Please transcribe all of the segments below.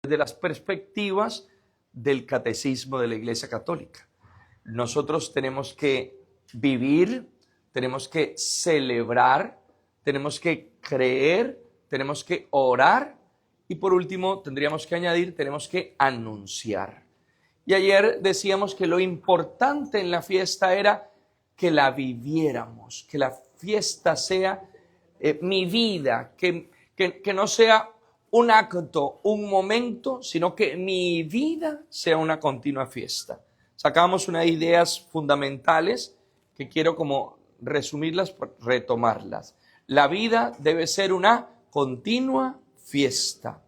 de las perspectivas del catecismo de la Iglesia Católica. Nosotros tenemos que vivir, tenemos que celebrar, tenemos que creer, tenemos que orar y por último tendríamos que añadir, tenemos que anunciar. Y ayer decíamos que lo importante en la fiesta era que la viviéramos, que la fiesta sea mi vida, que no sea un acto, un momento, sino que mi vida sea una continua fiesta. Sacamos unas ideas fundamentales que quiero como resumirlas, retomarlas. La vida debe ser una continua fiesta.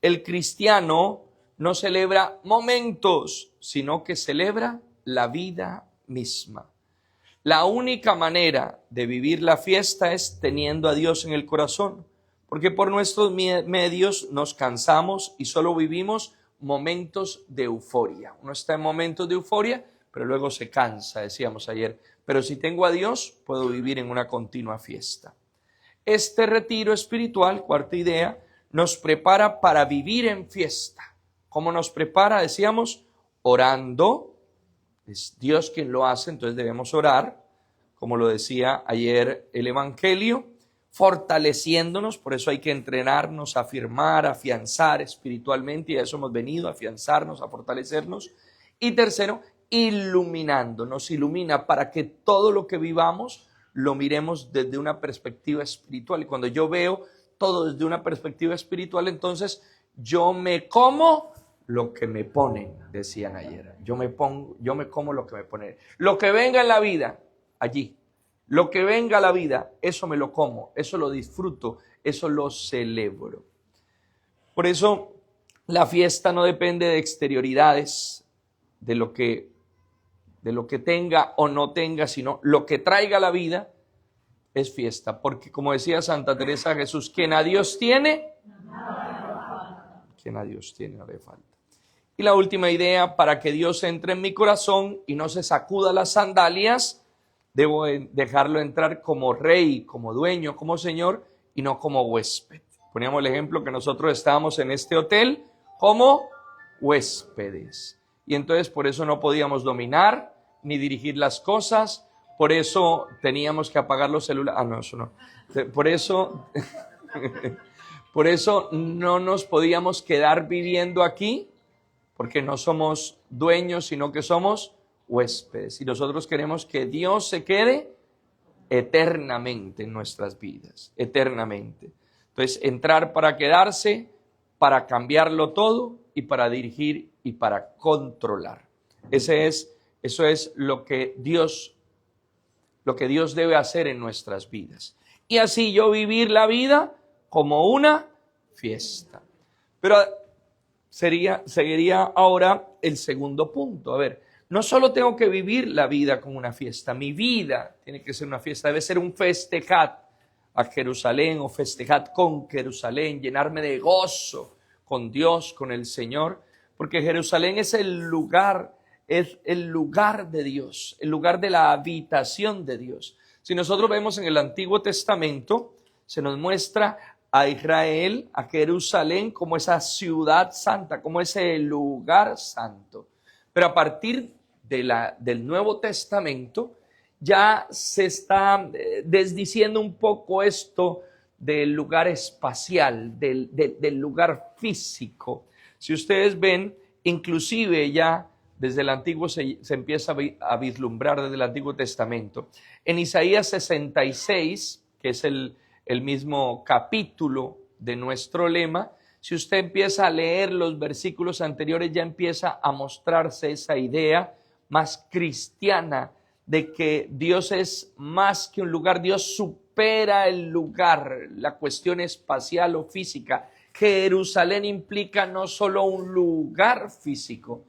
El cristiano no celebra momentos, sino que celebra la vida misma. La única manera de vivir la fiesta es teniendo a Dios en el corazón, porque por nuestros medios nos cansamos y solo vivimos momentos de euforia. Uno está en momentos de euforia, pero luego se cansa, decíamos ayer. Pero si tengo a Dios, puedo vivir en una continua fiesta. Este retiro espiritual, cuarta idea, nos prepara para vivir en fiesta. ¿Cómo nos prepara? Decíamos, orando. Es Dios quien lo hace, entonces debemos orar, como lo decía ayer el Evangelio, fortaleciéndonos, por eso hay que entrenarnos, afirmar, afianzar espiritualmente, y a eso hemos venido, a afianzarnos, a fortalecernos. Y tercero, iluminando, nos ilumina para que todo lo que vivamos lo miremos desde una perspectiva espiritual. Y cuando yo veo todo desde una perspectiva espiritual, entonces yo me como lo que me ponen, decían ayer. Yo me como lo que me ponen. Lo que venga en la vida, allí. Lo que venga a la vida, eso me lo como, eso lo disfruto, eso lo celebro. Por eso la fiesta no depende de exterioridades, de lo que tenga o no tenga, sino lo que traiga la vida es fiesta. Porque como decía Santa Teresa de Jesús, quien a Dios tiene, no le falta. Y la última idea, para que Dios entre en mi corazón y no se sacuda las sandalias, debo dejarlo entrar como rey, como dueño, como señor y no como huésped. Poníamos el ejemplo que nosotros estábamos en este hotel como huéspedes. Y entonces por eso no podíamos dominar ni dirigir las cosas, por eso teníamos que apagar los celulares. No, eso no. Por eso no nos podíamos quedar viviendo aquí, porque no somos dueños, sino que somos huéspedes. Y nosotros queremos que Dios se quede eternamente en nuestras vidas, eternamente. Entonces, entrar para quedarse, para cambiarlo todo y para dirigir y para controlar. Eso es lo que Dios debe hacer en nuestras vidas. Y así yo vivir la vida como una fiesta. Pero seguiría ahora el segundo punto. A ver, no solo tengo que vivir la vida como una fiesta, mi vida tiene que ser una fiesta, debe ser un festejad a Jerusalén o festejad con Jerusalén, llenarme de gozo con Dios, con el Señor, porque Jerusalén es el lugar de Dios, el lugar de la habitación de Dios. Si nosotros vemos en el Antiguo Testamento, se nos muestra a Israel, a Jerusalén, como esa ciudad santa, como ese lugar santo. Pero a partir del Nuevo Testamento ya se está desdiciendo un poco esto del lugar espacial, del lugar físico. Si ustedes ven, inclusive ya desde el Antiguo se empieza a vislumbrar desde el Antiguo Testamento. En Isaías 66, que es el mismo capítulo de nuestro lema, si usted empieza a leer los versículos anteriores, ya empieza a mostrarse esa idea más cristiana de que Dios es más que un lugar, Dios supera el lugar, la cuestión espacial o física. Jerusalén implica no solo un lugar físico.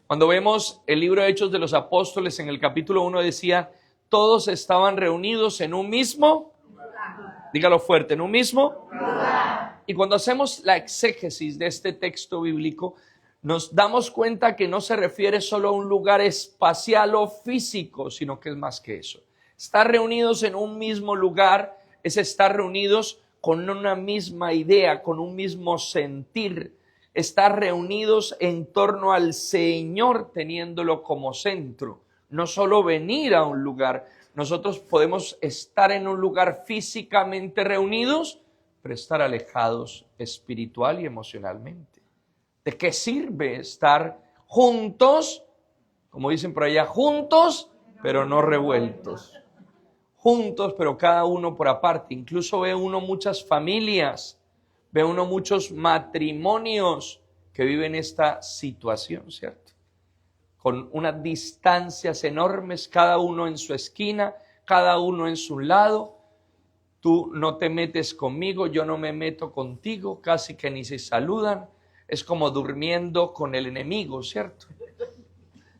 Cuando vemos el libro de Hechos de los Apóstoles, en el capítulo 1 decía, todos estaban reunidos en un mismo lugar. Dígalo fuerte, en un mismo lugar. Y cuando hacemos la exégesis de este texto bíblico, nos damos cuenta que no se refiere solo a un lugar espacial o físico, sino que es más que eso. Estar reunidos en un mismo lugar es estar reunidos con una misma idea, con un mismo sentir, estar reunidos en torno al Señor, teniéndolo como centro. No solo venir a un lugar. Nosotros podemos estar en un lugar físicamente reunidos, pero estar alejados espiritual y emocionalmente. ¿De qué sirve estar juntos? Como dicen por allá, juntos, pero no revueltos. Juntos, pero cada uno por aparte. Incluso ve uno muchas familias, ve uno muchos matrimonios que viven esta situación, ¿cierto? Con unas distancias enormes, cada uno en su esquina, cada uno en su lado. Tú no te metes conmigo, yo no me meto contigo, casi que ni se saludan. Es como durmiendo con el enemigo, ¿cierto?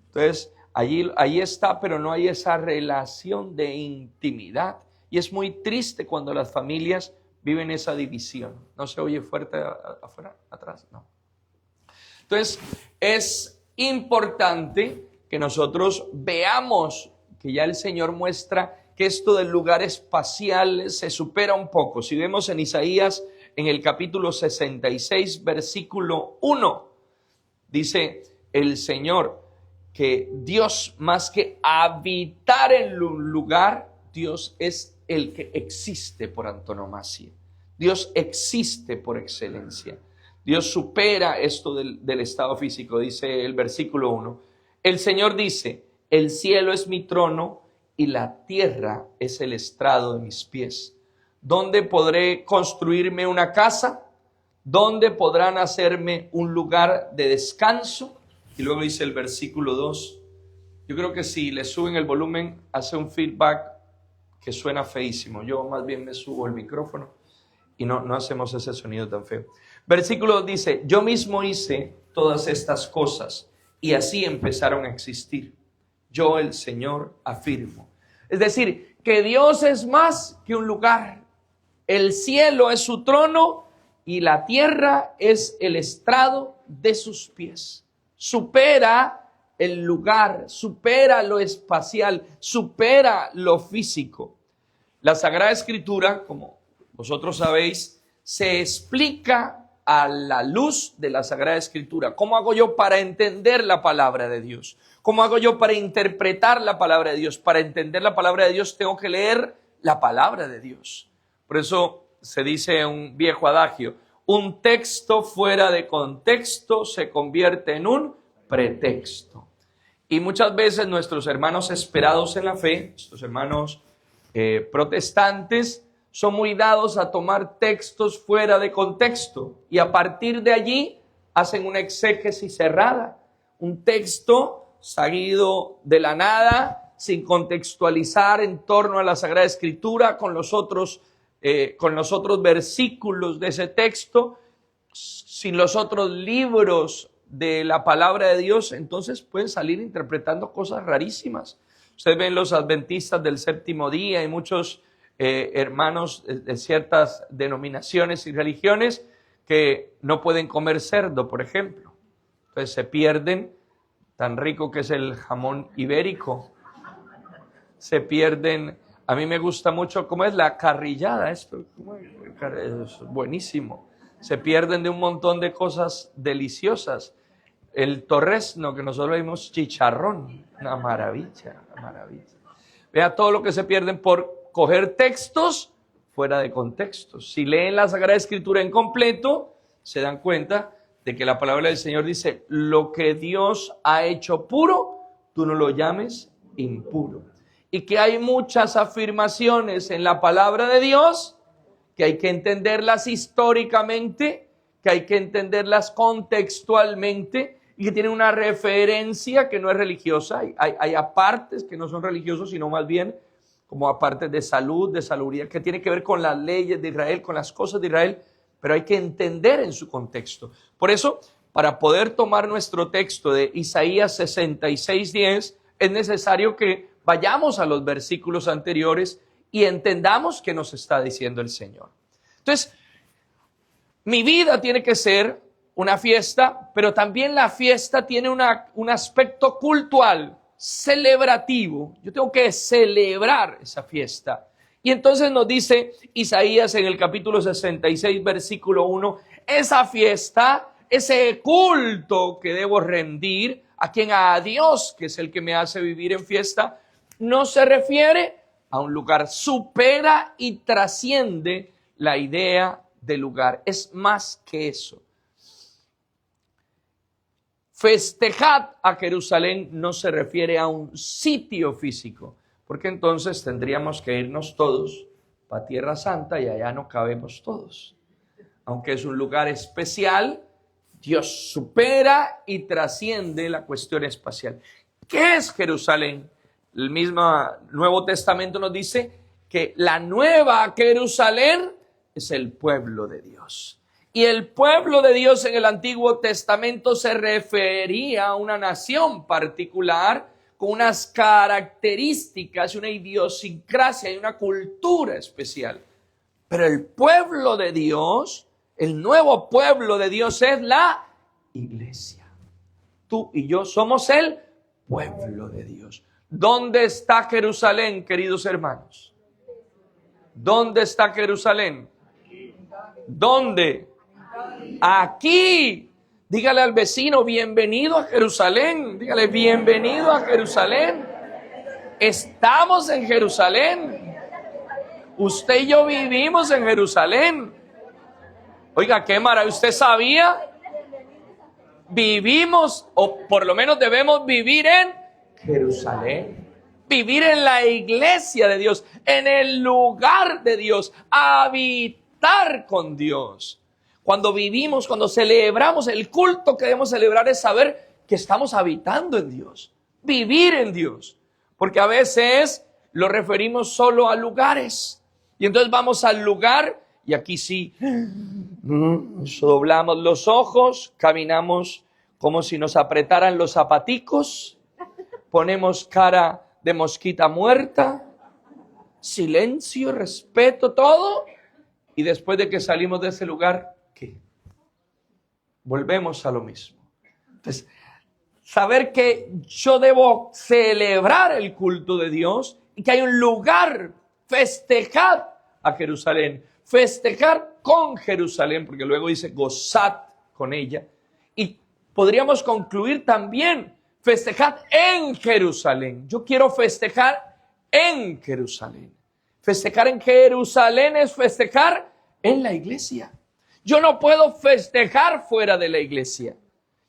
Entonces, allí está, pero no hay esa relación de intimidad. Y es muy triste cuando las familias viven esa división. ¿No se oye fuerte afuera, atrás? No. Entonces, es importante que nosotros veamos que ya el Señor muestra que esto del lugar espacial se supera un poco. Si vemos en Isaías, en el capítulo 66, versículo 1, dice el Señor que Dios, más que habitar en un lugar, Dios es el que existe por antonomasia. Dios existe por excelencia. Dios supera esto del estado físico, dice el versículo 1. El Señor dice, el cielo es mi trono y la tierra es el estrado de mis pies. ¿Dónde podré construirme una casa? ¿Dónde podrán hacerme un lugar de descanso? Y luego dice el versículo 2. Yo creo que si le suben el volumen, hace un feedback que suena feísimo. Yo más bien me subo el micrófono y no hacemos ese sonido tan feo. Versículo 2 dice, yo mismo hice todas estas cosas y así empezaron a existir. Yo, el Señor, afirmo. Es decir, que Dios es más que un lugar. El cielo es su trono y la tierra es el estrado de sus pies. Supera el lugar, supera lo espacial, supera lo físico. La Sagrada Escritura, como vosotros sabéis, se explica a la luz de la Sagrada Escritura. ¿Cómo hago yo para entender la palabra de Dios? ¿Cómo hago yo para interpretar la palabra de Dios? Para entender la palabra de Dios tengo que leer la palabra de Dios. Por eso se dice un viejo adagio, un texto fuera de contexto se convierte en un pretexto. Y muchas veces nuestros hermanos esperados en la fe, estos hermanos protestantes, son muy dados a tomar textos fuera de contexto y a partir de allí hacen una exégesis cerrada. Un texto salido de la nada, sin contextualizar en torno a la Sagrada Escritura, con los otros versículos de ese texto, sin los otros libros de la palabra de Dios, entonces pueden salir interpretando cosas rarísimas. Ustedes ven los adventistas del séptimo día y muchos hermanos de ciertas denominaciones y religiones que no pueden comer cerdo, por ejemplo. Entonces se pierden, tan rico que es el jamón ibérico, se pierden. A mí me gusta mucho, ¿cómo es? La carrillada, esto es buenísimo. Se pierden de un montón de cosas deliciosas. El torrezno, que nosotros vimos chicharrón, una maravilla, una maravilla. Vea todo lo que se pierden por coger textos fuera de contexto. Si leen la Sagrada Escritura en completo, se dan cuenta de que la palabra del Señor dice, lo que Dios ha hecho puro, tú no lo llames impuro. Y que hay muchas afirmaciones en la palabra de Dios que hay que entenderlas históricamente, que hay que entenderlas contextualmente y que tienen una referencia que no es religiosa. Hay apartes que no son religiosos, sino más bien como apartes de salud, de salubridad, que tiene que ver con las leyes de Israel, con las cosas de Israel, pero hay que entender en su contexto. Por eso, para poder tomar nuestro texto de Isaías 66:10, es necesario que vayamos a los versículos anteriores y entendamos qué nos está diciendo el Señor. Entonces, mi vida tiene que ser una fiesta, pero también la fiesta tiene un aspecto cultural, celebrativo. Yo tengo que celebrar esa fiesta. Y entonces nos dice Isaías en el capítulo 66, versículo 1, esa fiesta ese culto que debo rendir, a Dios, que es el que me hace vivir en fiesta, no se refiere a un lugar, supera y trasciende la idea de lugar. Es más que eso. Festejad a Jerusalén no se refiere a un sitio físico, porque entonces tendríamos que irnos todos para Tierra Santa y allá no cabemos todos. Aunque es un lugar especial, Dios supera y trasciende la cuestión espacial. ¿Qué es Jerusalén? El mismo Nuevo Testamento nos dice que la nueva Jerusalén es el pueblo de Dios. Y el pueblo de Dios en el Antiguo Testamento se refería a una nación particular con unas características, una idiosincrasia y una cultura especial. Pero el pueblo de Dios, el nuevo pueblo de Dios es la iglesia. Tú y yo somos el pueblo de Dios. ¿Dónde está Jerusalén, queridos hermanos? ¿Dónde está Jerusalén? ¿Dónde? Aquí. Dígale al vecino, bienvenido a Jerusalén. Dígale, bienvenido a Jerusalén. Estamos en Jerusalén. Usted y yo vivimos en Jerusalén. Oiga, qué maravilla. ¿Usted sabía? Vivimos, o por lo menos debemos vivir en Jerusalén. Vivir en la iglesia de Dios, en el lugar de Dios, habitar con Dios. Cuando vivimos, cuando celebramos, el culto que debemos celebrar es saber que estamos habitando en Dios, vivir en Dios. Porque a veces lo referimos solo a lugares. Y entonces vamos al lugar y aquí sí, doblamos los ojos, caminamos como si nos apretaran los zapaticos, ponemos cara de mosquita muerta, silencio, respeto, todo. Y después de que salimos de ese lugar, ¿qué? Volvemos a lo mismo. Entonces, saber que yo debo celebrar el culto de Dios y que hay un lugar, festejar a Jerusalén, festejar con Jerusalén, porque luego dice gozad con ella. Y podríamos concluir también, festejad en Jerusalén. Yo quiero festejar en Jerusalén. Festejar en Jerusalén es festejar en la iglesia. Yo no puedo festejar fuera de la iglesia.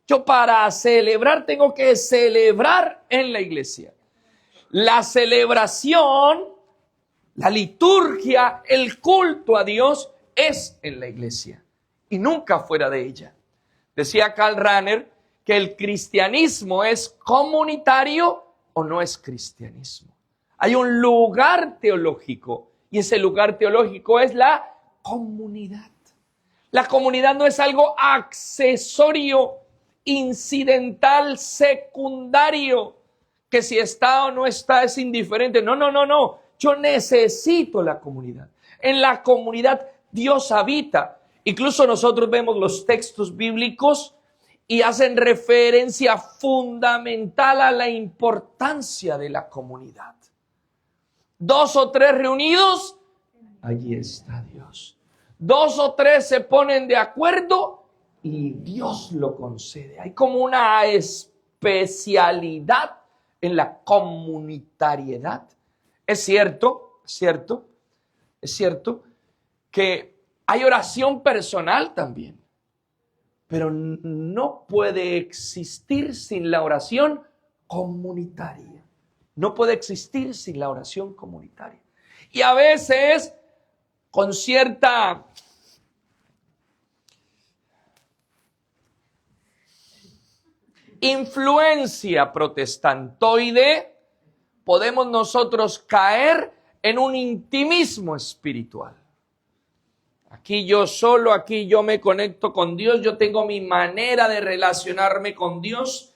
Yo para celebrar tengo que celebrar en la iglesia. La celebración, la liturgia, el culto a Dios es en la iglesia y nunca fuera de ella. Decía Karl Rahner que el cristianismo es comunitario o no es cristianismo. Hay un lugar teológico y ese lugar teológico es la comunidad. La comunidad no es algo accesorio, incidental, secundario, que si está o no está es indiferente. No. Yo necesito la comunidad. En la comunidad Dios habita. Incluso nosotros vemos los textos bíblicos y hacen referencia fundamental a la importancia de la comunidad. 2 o 3 reunidos, allí está Dios. 2 o 3 se ponen de acuerdo y Dios lo concede. Hay como una especialidad en la comunitariedad. Es cierto que hay oración personal también, pero no puede existir sin la oración comunitaria. No puede existir sin la oración comunitaria. Y a veces, con cierta influencia protestantoide, podemos nosotros caer en un intimismo espiritual. Aquí yo solo, aquí yo me conecto con Dios, yo tengo mi manera de relacionarme con Dios,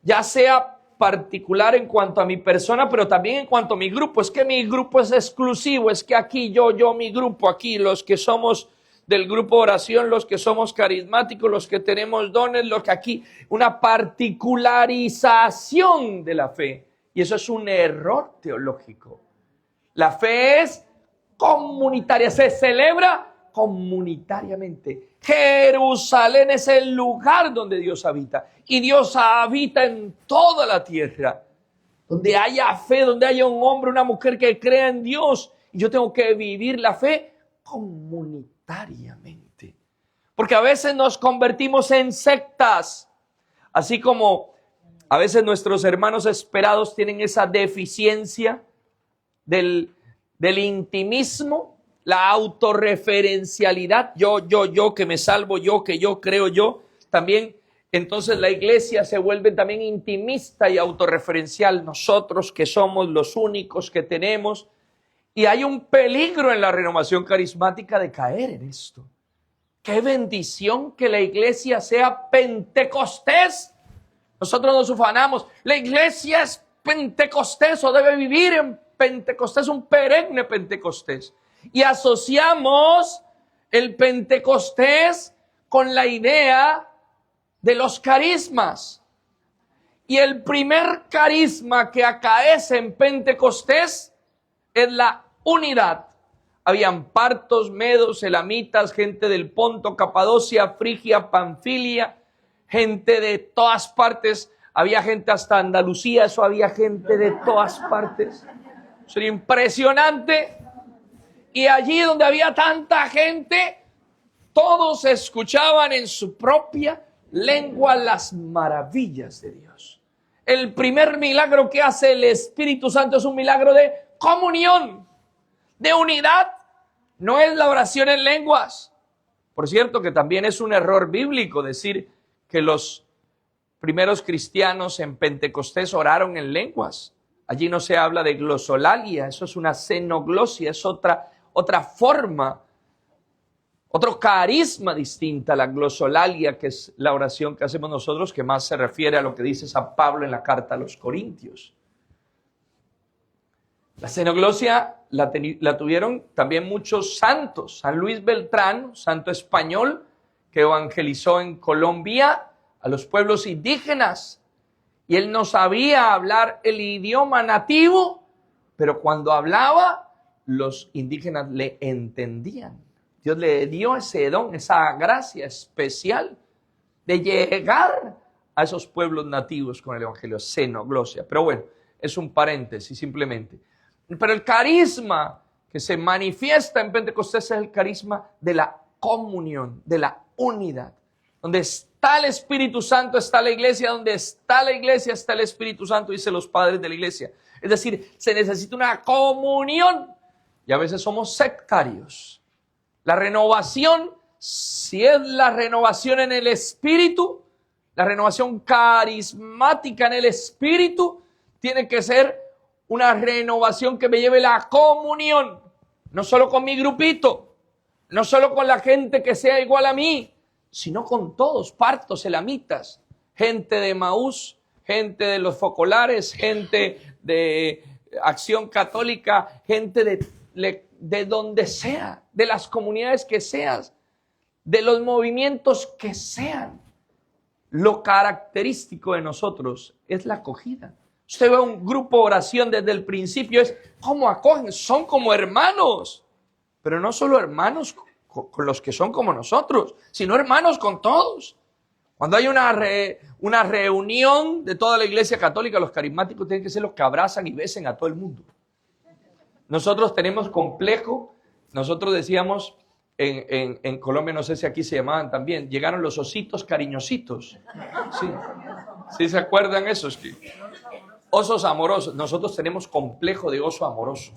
ya sea particular en cuanto a mi persona, pero también en cuanto a mi grupo. Es que mi grupo es exclusivo, es que aquí mi grupo, aquí los que somos del grupo de oración, los que somos carismáticos, los que tenemos dones, los que aquí, una particularización de la fe. Y eso es un error teológico. La fe es comunitaria, se celebra comunitariamente. Jerusalén es el lugar donde Dios habita. Y Dios habita en toda la tierra. Donde haya fe, donde haya un hombre, una mujer que crea en Dios. Y yo tengo que vivir la fe comunitariamente. Porque a veces nos convertimos en sectas. Así como a veces nuestros hermanos esperados tienen esa deficiencia del intimismo, la autorreferencialidad, yo, que me salvo yo, que yo creo yo. También entonces la iglesia se vuelve también intimista y autorreferencial, nosotros que somos los únicos que tenemos. Y hay un peligro en la renovación carismática de caer en esto. Qué bendición que la iglesia sea pentecostés. Nosotros nos ufanamos, la iglesia es pentecostés o debe vivir en Pentecostés, un perenne Pentecostés. Y asociamos el Pentecostés con la idea de los carismas. Y el primer carisma que acaece en Pentecostés es la unidad. Habían partos, medos, elamitas, gente del Ponto, Capadocia, Frigia, Panfilia, gente de todas partes. Había gente hasta Andalucía, eso había gente de todas partes. Sería impresionante. Y allí donde había tanta gente, todos escuchaban en su propia lengua las maravillas de Dios. El primer milagro que hace el Espíritu Santo es un milagro de comunión, de unidad. No es la oración en lenguas. Por cierto, que también es un error bíblico decir que los primeros cristianos en Pentecostés oraron en lenguas. Allí no se habla de glosolalia, eso es una xenoglosia, es otra forma, otro carisma distinta a la glosolalia, que es la oración que hacemos nosotros, que más se refiere a lo que dice San Pablo en la carta a los Corintios. La xenoglosia la tuvieron también muchos santos. San Luis Beltrán, santo español, que evangelizó en Colombia a los pueblos indígenas. Y él no sabía hablar el idioma nativo, pero cuando hablaba, los indígenas le entendían. Dios le dio ese don, esa gracia especial de llegar a esos pueblos nativos con el evangelio, xenoglosia. Pero bueno, es un paréntesis simplemente. Pero el carisma que se manifiesta en Pentecostés es el carisma de la comunión, de la unidad. Donde está el Espíritu Santo, está la iglesia. Donde está la iglesia, está el Espíritu Santo, dicen los padres de la iglesia. Es decir, se necesita una comunión. Y a veces somos sectarios. La renovación, si es la renovación en el Espíritu, la renovación carismática en el Espíritu, tiene que ser una renovación que me lleve la comunión. No solo con mi grupito, no solo con la gente que sea igual a mí, sino con todos, partos, elamitas, gente de Maús, gente de los focolares, gente de Acción Católica, gente de donde sea, de las comunidades que seas, de los movimientos que sean. Lo característico de nosotros es la acogida. Usted ve un grupo de oración desde el principio, es cómo acogen, son como hermanos, pero no solo hermanos con los que son como nosotros, sino hermanos con todos. Cuando hay una reunión de toda la iglesia católica, los carismáticos tienen que ser los que abrazan y besen a todo el mundo. Nosotros tenemos complejo, nosotros decíamos en Colombia, no sé si aquí se llamaban también, llegaron los ositos cariñositos. Sí, ¿sí se acuerdan esos? Osos amorosos. Nosotros tenemos complejo de oso amoroso.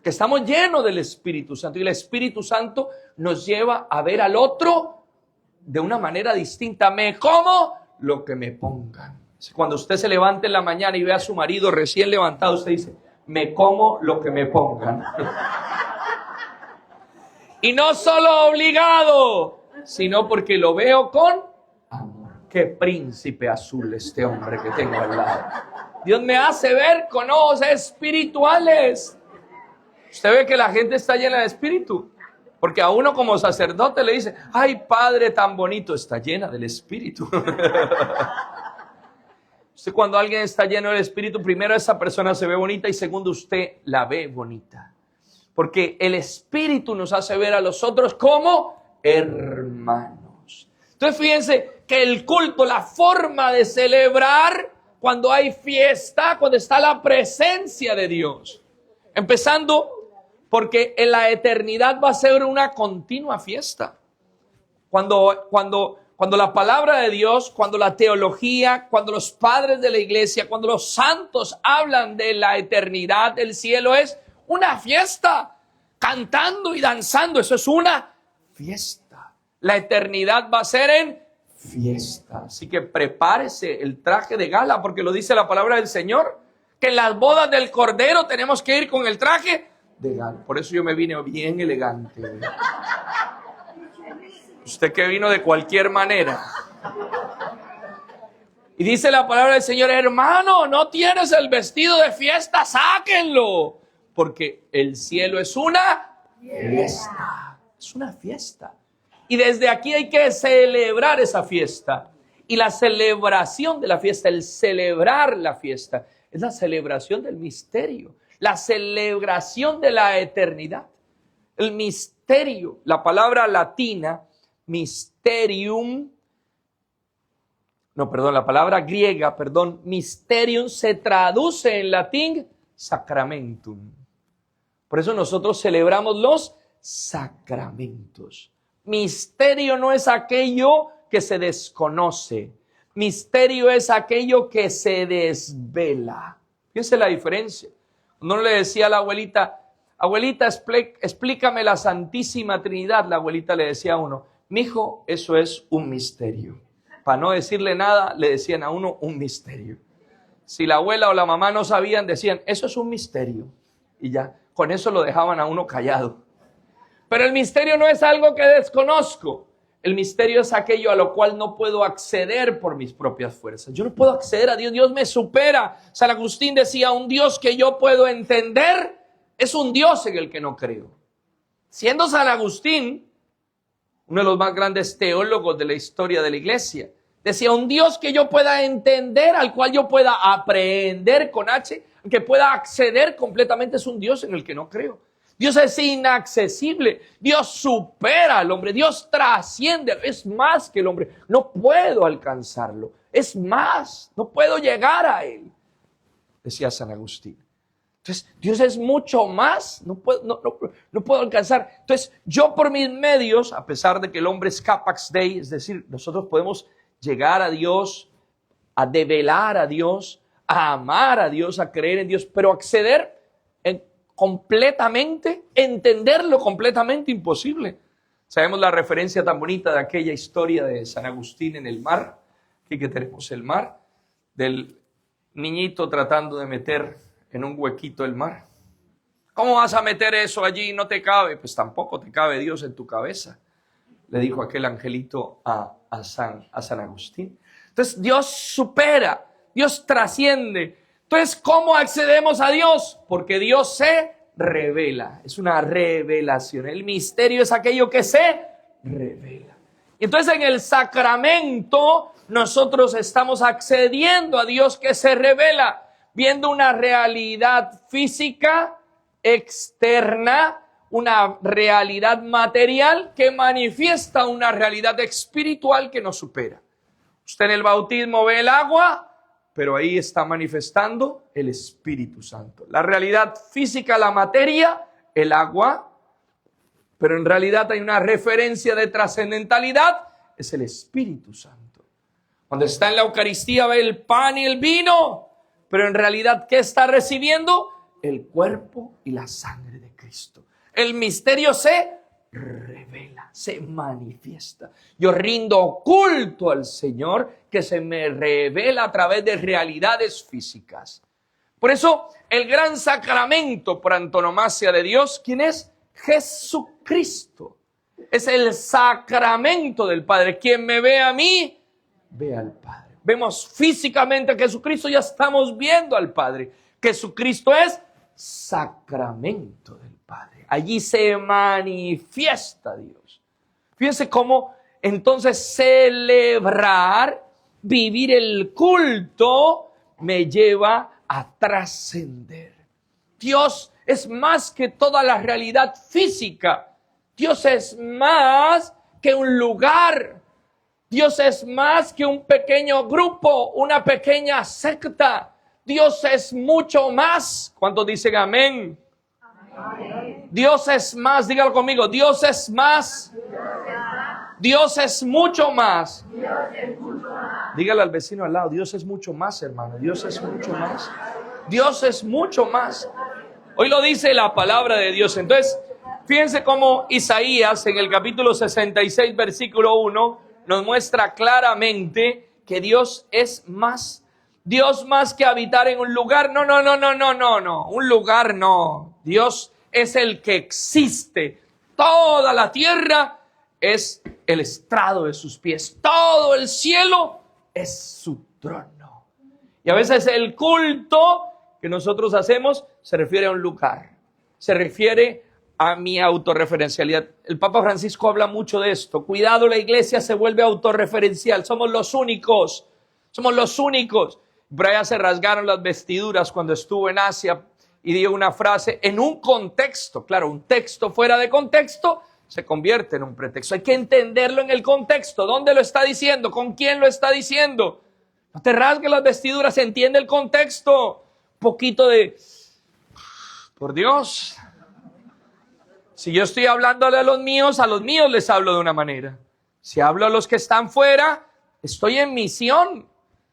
Que estamos llenos del Espíritu Santo. Y el Espíritu Santo nos lleva a ver al otro de una manera distinta. Me como lo que me pongan. Cuando usted se levante en la mañana y ve a su marido recién levantado, usted dice, me como lo que me pongan. Y no solo obligado, sino porque lo veo con amor. Qué príncipe azul este hombre que tengo al lado. Dios me hace ver con ojos espirituales. Usted ve que la gente está llena de espíritu. Porque a uno como sacerdote le dice, ay, padre tan bonito, está llena del espíritu. Usted cuando alguien está lleno del espíritu, primero esa persona se ve bonita y segundo usted la ve bonita. porque el Espíritu nos hace ver a los otros como hermanos. Entonces fíjense que el culto, la forma de celebrar cuando hay fiesta, cuando está la presencia de Dios. Empezando porque en la eternidad va a ser una continua fiesta. Cuando la palabra de Dios, cuando la teología, cuando los padres de la iglesia, cuando los santos hablan de la eternidad del cielo, es una fiesta, cantando y danzando, eso es una fiesta. La eternidad va a ser en fiesta. Así que prepárese el traje de gala, porque lo dice la palabra del Señor, que en las bodas del Cordero tenemos que ir con el traje de gala. Por eso yo me vine bien elegante. Usted que vino de cualquier manera. Y dice la palabra del Señor, hermano, no tienes el vestido de fiesta, sáquenlo. Porque el cielo es una fiesta. Es una fiesta. Y desde aquí hay que celebrar esa fiesta. Y la celebración de la fiesta, el celebrar la fiesta, es la celebración del misterio. La celebración de la eternidad. El misterio, la palabra latina, mysterium, la palabra griega, mysterium se traduce en latín sacramentum. Por eso nosotros celebramos los sacramentos. Misterio no es aquello que se desconoce. Misterio es aquello que se desvela. Fíjense la diferencia. Uno le decía a la abuelita, explícame la Santísima Trinidad. La abuelita le decía a uno, mijo, eso es un misterio. Para no decirle nada, le decían a uno un misterio. Si la abuela o la mamá no sabían, decían, eso es un misterio. Y ya, con eso lo dejaban a uno callado. Pero el misterio no es algo que desconozco. El misterio es aquello a lo cual no puedo acceder por mis propias fuerzas. Yo no puedo acceder a Dios, Dios me supera. San Agustín decía, un Dios que yo puedo entender es un Dios en el que no creo. Siendo San Agustín uno de los más grandes teólogos de la historia de la iglesia, decía, un Dios que yo pueda entender, al cual yo pueda aprehender con H, que pueda acceder completamente, es un Dios en el que no creo. Dios es inaccesible, Dios supera al hombre, Dios trasciende, es más que el hombre, no puedo alcanzarlo, es más, no puedo llegar a él, decía San Agustín. Entonces, Dios es mucho más, no puedo alcanzar. Entonces, yo por mis medios, a pesar de que el hombre es capax Dei, es decir, nosotros podemos llegar a Dios, a develar a Dios, a amar a Dios, a creer en Dios, pero acceder completamente, entenderlo completamente imposible. Sabemos la referencia tan bonita de aquella historia de San Agustín en el mar, aquí que tenemos el mar, del niñito tratando de meter en un huequito el mar. ¿Cómo vas a meter eso allí? No te cabe. Pues tampoco te cabe Dios en tu cabeza, le dijo aquel angelito a San Agustín. Entonces Dios supera, Dios trasciende. Entonces, ¿cómo accedemos a Dios? Porque Dios se revela, es una revelación. El misterio es aquello que se revela. Y entonces en el sacramento nosotros estamos accediendo a Dios que se revela, viendo una realidad física externa, una realidad material que manifiesta una realidad espiritual que nos supera. Usted en el bautismo ve el agua, pero ahí está manifestando el Espíritu Santo. La realidad física, la materia, el agua, pero en realidad hay una referencia de trascendentalidad, es el Espíritu Santo. Cuando está en la Eucaristía ve el pan y el vino, pero en realidad, ¿qué está recibiendo? El cuerpo y la sangre de Cristo. El misterio se revela, se manifiesta. Yo rindo culto al Señor que se me revela a través de realidades físicas. Por eso, el gran sacramento por antonomasia de Dios, ¿quién es? Jesucristo. Es el sacramento del Padre. Quien me ve a mí, ve al Padre. Vemos físicamente a Jesucristo, ya estamos viendo al Padre. Jesucristo es sacramento del Padre. Allí se manifiesta Dios. Fíjense cómo entonces celebrar, vivir el culto, me lleva a trascender. Dios es más que toda la realidad física. Dios es más que un lugar. Dios es más que un pequeño grupo, una pequeña secta. Dios es mucho más. ¿Cuántos dicen amén? Amén. Dios es más, dígalo conmigo, Dios es más. Dios es mucho más. Dígale al vecino al lado, Dios es mucho más, hermano. Dios es mucho más. Dios es mucho más. Hoy lo dice la palabra de Dios. Entonces, fíjense cómo Isaías en el capítulo 66, versículo 1, nos muestra claramente que Dios es más. Dios más que habitar en un lugar. No. Un lugar no. Dios es el que existe. Toda la tierra es el estrado de sus pies. Todo el cielo es su trono. Y a veces el culto que nosotros hacemos se refiere a un lugar. Se refiere a mi autorreferencialidad. El Papa Francisco habla mucho de esto. Cuidado, la iglesia se vuelve autorreferencial. Somos los únicos. Somos los únicos. Por allá se rasgaron las vestiduras cuando estuvo en Asia y dio una frase en un contexto. Claro, un texto fuera de contexto se convierte en un pretexto. Hay que entenderlo en el contexto. ¿Dónde lo está diciendo? ¿Con quién lo está diciendo? No te rasgues las vestiduras, entiende el contexto. Un poquito de... Por Dios. Si yo estoy hablándole a los míos les hablo de una manera. Si hablo a los que están fuera, estoy en misión.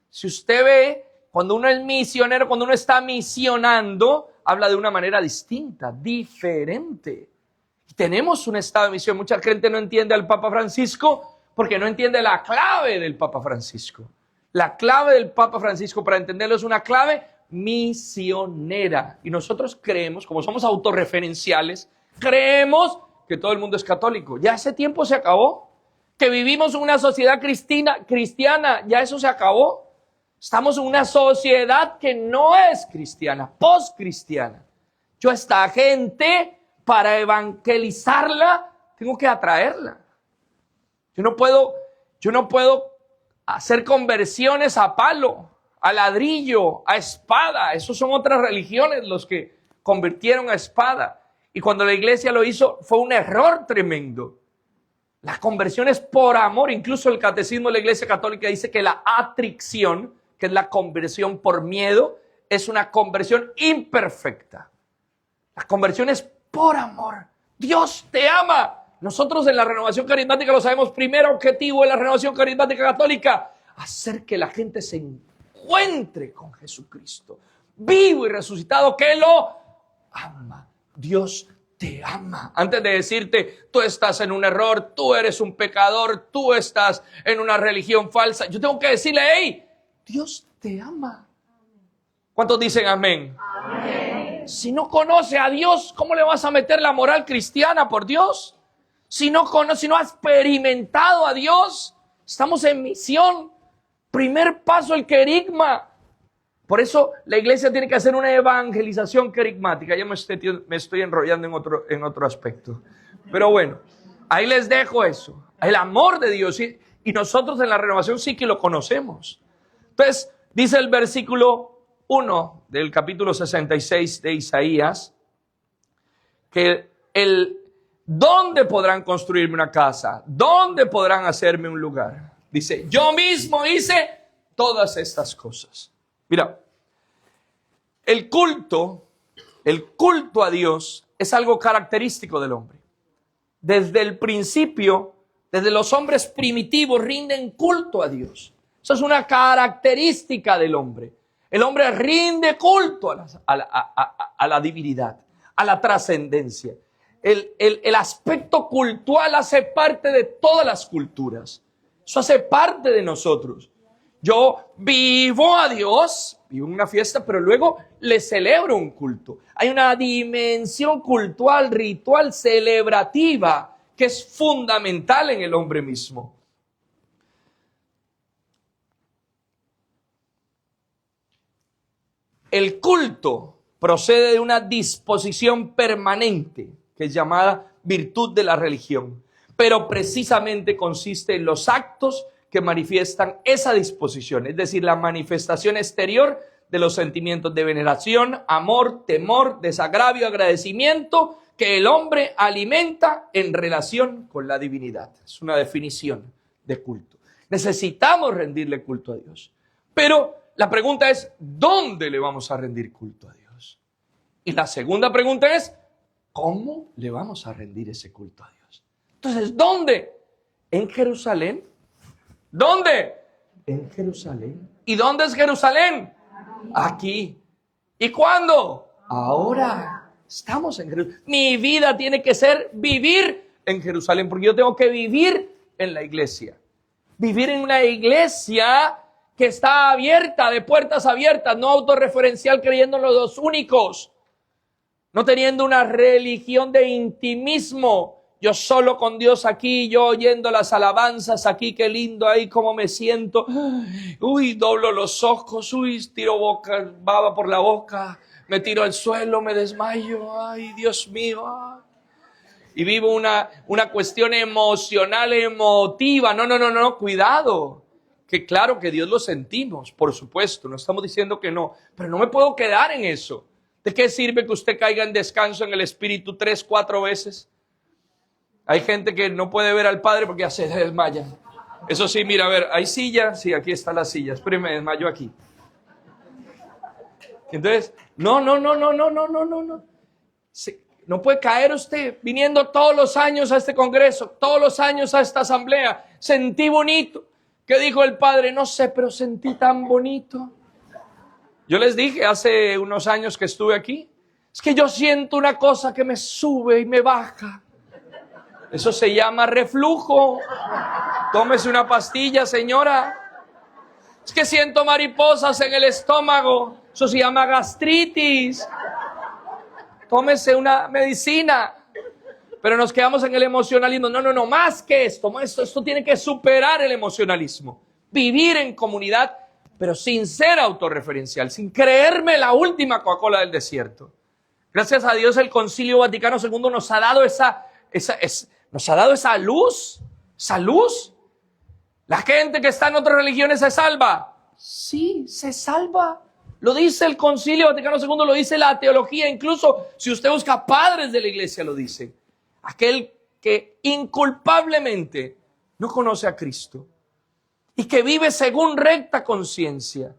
Si usted ve, cuando uno es misionero, cuando uno está misionando, habla de una manera distinta, diferente. Tenemos un estado de misión. Mucha gente no entiende al Papa Francisco porque no entiende la clave del Papa Francisco. La clave del Papa Francisco, para entenderlo, es una clave misionera. Y nosotros creemos, como somos autorreferenciales, creemos que todo el mundo es católico. Ya ese tiempo se acabó. Que vivimos en una sociedad cristiana, ya eso se acabó. Estamos en una sociedad que no es cristiana, postcristiana. Yo a esta gente, para evangelizarla, tengo que atraerla. Yo no puedo hacer conversiones a palo, a ladrillo, a espada. Esos son otras religiones los que convirtieron a espada. Y cuando la iglesia lo hizo, fue un error tremendo. La conversión es por amor. Incluso el catecismo de la Iglesia Católica dice que la atricción, que es la conversión por miedo, es una conversión imperfecta. La conversión es por amor. Dios te ama. Nosotros en la Renovación Carismática lo sabemos. Primer objetivo de la Renovación Carismática Católica: hacer que la gente se encuentre con Jesucristo, vivo y resucitado, que lo ama. Dios te ama. Antes de decirte, tú estás en un error, tú eres un pecador, tú estás en una religión falsa, yo tengo que decirle, hey, Dios te ama. ¿Cuántos dicen amén? Amén. Si no conoce a Dios, ¿cómo le vas a meter la moral cristiana, por Dios? Si no has experimentado a Dios, estamos en misión. Primer paso, el querigma. Por eso la iglesia tiene que hacer una evangelización querigmática. Ya me estoy enrollando en otro aspecto. Pero bueno, ahí les dejo eso. El amor de Dios. Y nosotros en la renovación sí que lo conocemos. Entonces, dice el versículo 1 del capítulo 66 de Isaías, que ¿dónde podrán construirme una casa? ¿Dónde podrán hacerme un lugar? Dice, yo mismo hice todas estas cosas. Mira, el culto a Dios es algo característico del hombre. Desde el principio, desde los hombres primitivos rinden culto a Dios. Eso es una característica del hombre. El hombre rinde culto a la divinidad, a la trascendencia. El aspecto cultural hace parte de todas las culturas. Eso hace parte de nosotros. Yo vivo a Dios, vivo una fiesta, pero luego le celebro un culto. Hay una dimensión cultural, ritual, celebrativa, que es fundamental en el hombre mismo. El culto procede de una disposición permanente, que es llamada virtud de la religión, pero precisamente consiste en los actos que manifiestan esa disposición, es decir, la manifestación exterior de los sentimientos de veneración, amor, temor, desagravio, agradecimiento que el hombre alimenta en relación con la divinidad. Es una definición de culto. Necesitamos rendirle culto a Dios. Pero la pregunta es, ¿dónde le vamos a rendir culto a Dios? Y la segunda pregunta es, ¿cómo le vamos a rendir ese culto a Dios? Entonces, ¿dónde? ¿En Jerusalén? ¿Dónde? En Jerusalén. ¿Y dónde es Jerusalén? Aquí. ¿Y cuándo? Ahora. Estamos en Jerusalén. Mi vida tiene que ser vivir en Jerusalén, porque yo tengo que vivir en la iglesia. Vivir en una iglesia que está abierta, de puertas abiertas, no autorreferencial, creyendo en los dos únicos. No teniendo una religión de intimismo. Yo solo con Dios aquí, yo oyendo las alabanzas aquí, qué lindo ahí, cómo me siento. Uy, doblo los ojos, uy, tiro baba por la boca, me tiro al suelo, me desmayo, ay, Dios mío. Ay. Y vivo una cuestión emocional, emotiva. No, cuidado. Que claro que Dios lo sentimos, por supuesto, no estamos diciendo que no, pero no me puedo quedar en eso. ¿De qué sirve que usted caiga en descanso en el Espíritu 3, 4 veces? Hay gente que no puede ver al Padre porque ya se desmaya. Eso sí, mira, a ver, ¿hay silla? Sí, aquí está la silla. Espérame, me desmayo aquí. Entonces, no. No puede caer usted viniendo todos los años a este congreso, todos los años a esta asamblea. Sentí bonito. ¿Qué dijo el Padre? No sé, pero sentí tan bonito. Yo les dije hace unos años que estuve aquí, es que yo siento una cosa que me sube y me baja. Eso se llama reflujo. Tómese una pastilla, señora. Es que siento mariposas en el estómago. Eso se llama gastritis. Tómese una medicina. Pero nos quedamos en el emocionalismo. No, más que esto. Esto tiene que superar el emocionalismo. Vivir en comunidad, pero sin ser autorreferencial, sin creerme la última Coca-Cola del desierto. Gracias a Dios el Concilio Vaticano II nos ha dado esa luz. Esa luz. La gente que está en otras religiones se salva. Sí, se salva. Lo dice el Concilio Vaticano II, lo dice la teología. Incluso si usted busca padres de la iglesia, lo dice. Aquel que inculpablemente no conoce a Cristo y que vive según recta conciencia,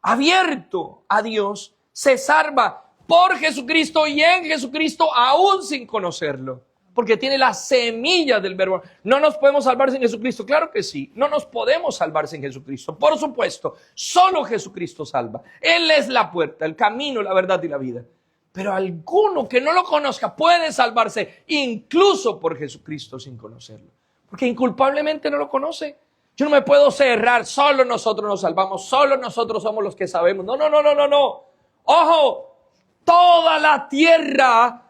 abierto a Dios, se salva por Jesucristo y en Jesucristo aún sin conocerlo. Porque tiene la semilla del verbo. ¿No nos podemos salvar sin Jesucristo? Claro que sí. No nos podemos salvar sin Jesucristo. Por supuesto, solo Jesucristo salva. Él es la puerta, el camino, la verdad y la vida. Pero alguno que no lo conozca puede salvarse incluso por Jesucristo sin conocerlo. Porque inculpablemente no lo conoce. Yo no me puedo cerrar. Solo nosotros nos salvamos. Solo nosotros somos los que sabemos. No. Ojo, toda la tierra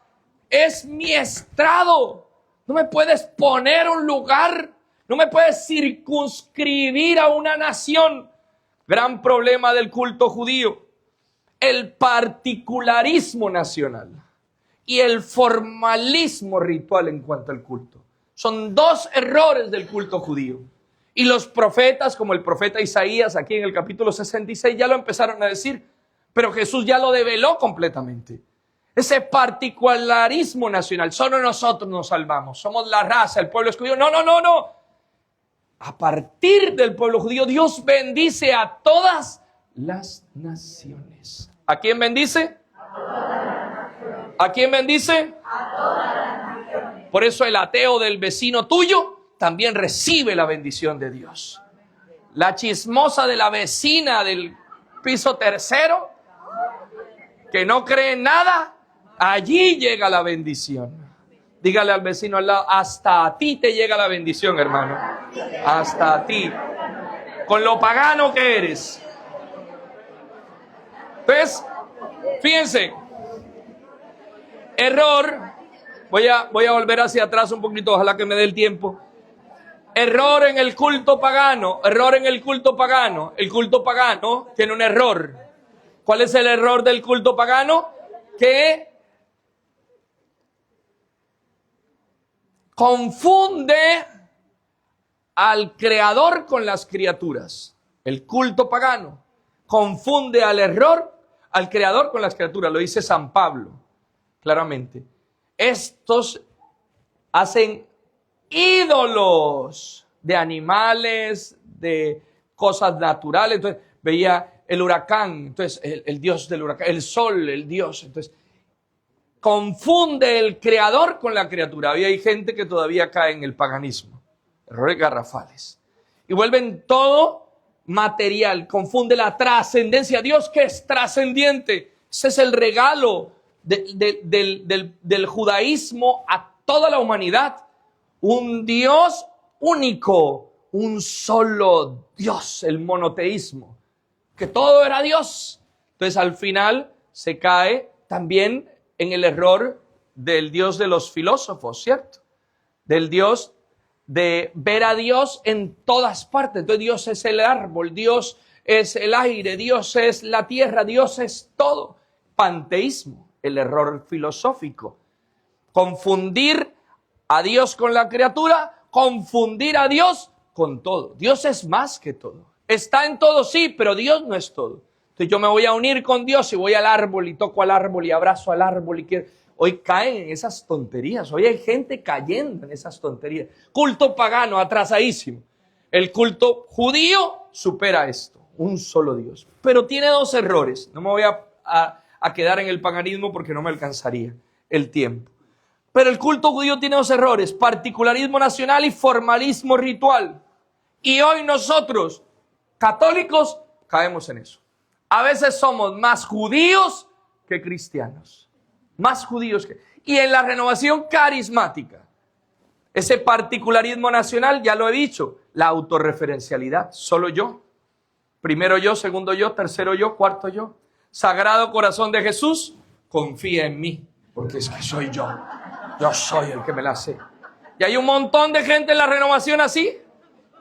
es mi estrado. No me puedes poner un lugar. No me puedes circunscribir a una nación. Gran problema del culto judío. El particularismo nacional y el formalismo ritual en cuanto al culto. Son dos errores del culto judío. Y los profetas, como el profeta Isaías, aquí en el capítulo 66, ya lo empezaron a decir. Pero Jesús ya lo develó completamente. Ese particularismo nacional, solo nosotros nos salvamos, somos la raza, el pueblo escogido. No. A partir del pueblo judío, Dios bendice a todas las naciones. ¿A quién bendice? A todas las naciones. ¿A quién bendice? A todas las naciones. Por eso el ateo del vecino tuyo también recibe la bendición de Dios. La chismosa de la vecina del piso tercero, que no cree en nada, allí llega la bendición. Dígale al vecino al lado, hasta a ti te llega la bendición, hermano. Hasta a ti. Con lo pagano que eres. Entonces, fíjense. Error. Voy a volver hacia atrás un poquito, ojalá que me dé el tiempo. Error en el culto pagano. Error en el culto pagano. El culto pagano tiene un error. ¿Cuál es el error del culto pagano? Que confunde al creador con las criaturas. El culto pagano. confunde al creador con las criaturas. Lo dice San Pablo, claramente. Estos hacen ídolos de animales, de cosas naturales. Entonces veía el huracán, entonces el dios del huracán, el sol, el dios. Entonces confunde el creador con la criatura. Y hay gente que todavía cae en el paganismo, errores garrafales. Y vuelven todo material, confunde la trascendencia. Dios, que es trascendiente. Ese es el regalo del judaísmo a toda la humanidad. Un Dios único, un solo Dios, el monoteísmo, que todo era Dios. Entonces al final se cae también en el error del Dios de los filósofos, ¿cierto? Del Dios de ver a Dios en todas partes. Entonces Dios es el árbol, Dios es el aire, Dios es la tierra, Dios es todo. Panteísmo, el error filosófico. Confundir a Dios con la criatura, confundir a Dios con todo. Dios es más que todo. Está en todo, sí, pero Dios no es todo. Entonces yo me voy a unir con Dios y voy al árbol y toco al árbol y abrazo al árbol y quiero... Hoy caen en esas tonterías. Hoy hay gente cayendo en esas tonterías. Culto pagano, atrasadísimo. El culto judío supera esto. Un solo Dios. Pero tiene dos errores. No me voy a quedar en el paganismo porque no me alcanzaría el tiempo. Pero el culto judío tiene dos errores. Particularismo nacional y formalismo ritual. Y hoy nosotros, católicos, caemos en eso. A veces somos más judíos que cristianos. Más judíos que... Y en la renovación carismática, ese particularismo nacional, ya lo he dicho, la autorreferencialidad, solo yo, primero yo, segundo yo, tercero yo, cuarto yo. Sagrado Corazón de Jesús, confía en mí, porque es que soy yo soy el que me la sé. Y hay un montón de gente en la renovación así,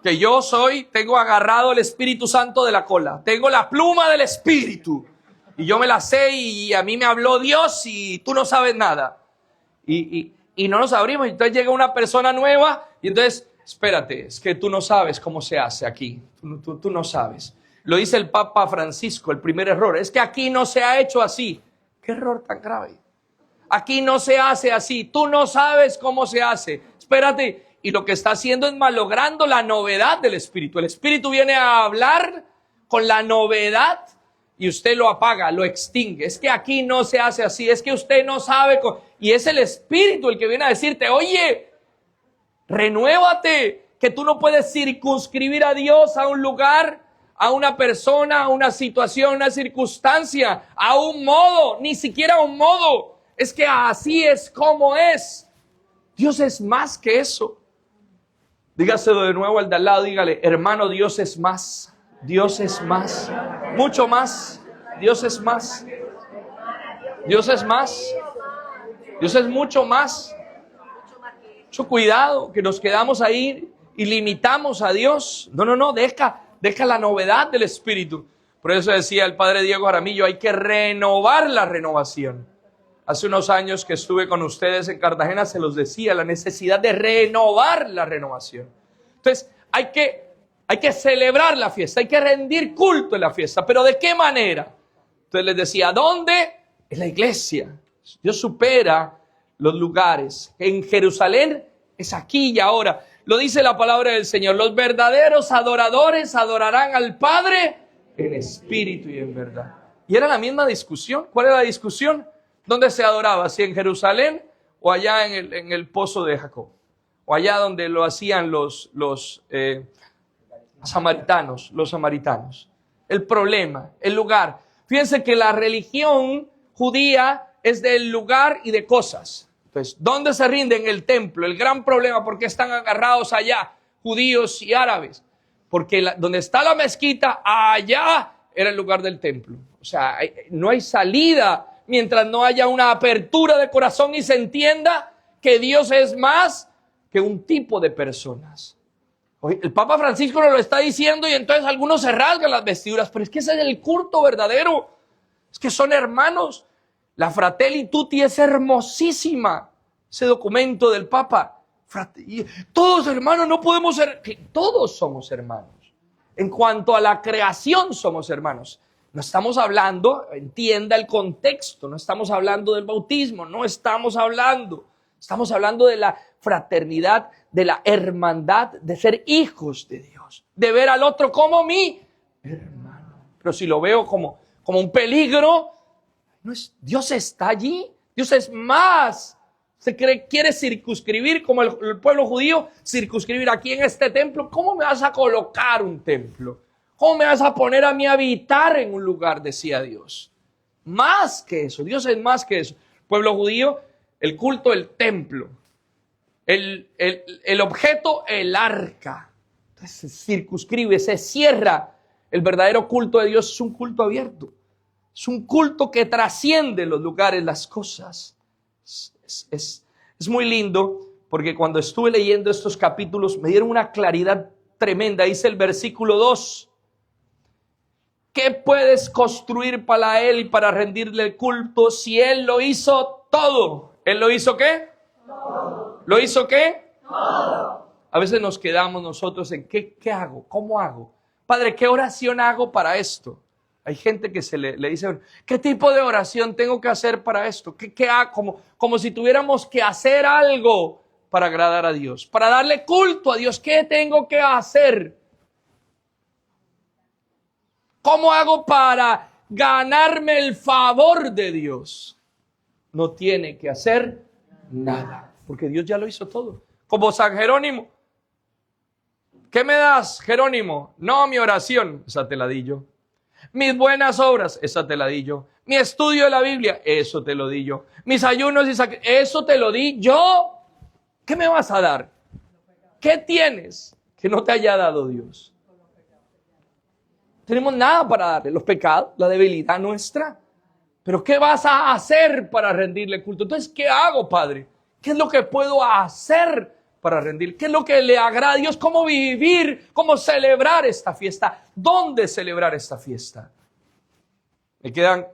que tengo agarrado el Espíritu Santo de la cola, tengo la pluma del Espíritu, y yo me la sé y a mí me habló Dios y tú no sabes nada. Y no nos abrimos. Entonces llega una persona nueva y entonces, espérate, es que tú no sabes cómo se hace aquí. Tú no sabes. Lo dice el Papa Francisco, el primer error. Es que aquí no se ha hecho así. ¿Qué error tan grave? Aquí no se hace así. Tú no sabes cómo se hace. Espérate. Y lo que está haciendo es malogrando la novedad del Espíritu. El Espíritu viene a hablar con la novedad y usted lo apaga, lo extingue. Es que aquí no se hace así, es que usted no sabe. Y es el Espíritu el que viene a decirte, oye, renuévate, que tú no puedes circunscribir a Dios a un lugar, a una persona, a una situación, a una circunstancia, a un modo, ni siquiera a un modo. Es que así es como es. Dios es más que eso. Dígaselo de nuevo al de al lado, dígale, hermano, Dios es más. Dios es más, mucho más. Dios es más. Dios es más. Dios es mucho más. Mucho cuidado que nos quedamos ahí y limitamos a Dios. No, deja la novedad del Espíritu. Por eso decía el padre Diego Jaramillo, hay que renovar la renovación. Hace unos años que estuve con ustedes en Cartagena se los decía, la necesidad de renovar la renovación. Entonces hay que celebrar la fiesta, hay que rendir culto en la fiesta. ¿Pero de qué manera? Entonces les decía, ¿dónde? En la iglesia. Dios supera los lugares. En Jerusalén es aquí y ahora. Lo dice la palabra del Señor. Los verdaderos adoradores adorarán al Padre en espíritu y en verdad. Y era la misma discusión. ¿Cuál era la discusión? ¿Dónde se adoraba? ¿Si en Jerusalén o allá en el pozo de Jacob? O allá donde lo hacían los samaritanos. El problema, el lugar. Fíjense que la religión judía es del lugar y de cosas. Entonces, ¿dónde se rinde? En el templo. El gran problema, ¿por qué están agarrados allá judíos y árabes? Porque donde está la mezquita, allá era el lugar del templo. O sea, no hay salida mientras no haya una apertura de corazón y se entienda que Dios es más que un tipo de personas. El Papa Francisco nos lo está diciendo y entonces algunos se rasgan las vestiduras, pero es que ese es el culto verdadero. Es que son hermanos. La Fratelli Tutti es hermosísima. Ese documento del Papa. Todos hermanos, no podemos ser... Todos somos hermanos. En cuanto a la creación somos hermanos. No estamos hablando, entienda el contexto, no estamos hablando del bautismo, estamos hablando de la fraternidad, de la hermandad, de ser hijos de Dios, de ver al otro como mi hermano. Pero si lo veo como un peligro, Dios está allí, Dios es más. Quiere circunscribir como el pueblo judío, circunscribir aquí en este templo. ¿Cómo me vas a colocar un templo? ¿Cómo me vas a poner a mí a habitar en un lugar? Decía Dios. Más que eso, Dios es más que eso. Pueblo judío, el culto, el templo. El objeto, el arca. Entonces se circunscribe, se cierra. El verdadero culto de Dios es un culto abierto. Es un culto que trasciende los lugares, las cosas. Es muy lindo porque cuando estuve leyendo estos capítulos me dieron una claridad tremenda. Dice el versículo 2. ¿Qué puedes construir para Él y para rendirle el culto si Él lo hizo todo? ¿Él lo hizo qué? Todo. ¿Lo hizo qué? Todo. A veces nos quedamos nosotros en ¿qué hago? ¿Cómo hago? Padre, ¿qué oración hago para esto? Hay gente que le dice, ¿qué tipo de oración tengo que hacer para esto? ¿Qué hago? Como si tuviéramos que hacer algo para agradar a Dios, para darle culto a Dios. ¿Qué tengo que hacer? ¿Cómo hago para ganarme el favor de Dios? No tiene que hacer nada, porque Dios ya lo hizo todo. Como San Jerónimo. ¿Qué me das, Jerónimo? No, mi oración, esa te la di yo. Mis buenas obras, esa te la di yo. Mi estudio de la Biblia, eso te lo di yo. Mis ayunos y sacrificios, eso te lo di yo. ¿Qué me vas a dar? ¿Qué tienes que no te haya dado Dios? No tenemos nada para darle, los pecados, la debilidad nuestra. Pero ¿qué vas a hacer para rendirle culto? Entonces, ¿qué hago, Padre? ¿Qué es lo que puedo hacer para rendir? ¿Qué es lo que le agrada a Dios? ¿Cómo vivir? ¿Cómo celebrar esta fiesta? ¿Dónde celebrar esta fiesta? Me quedan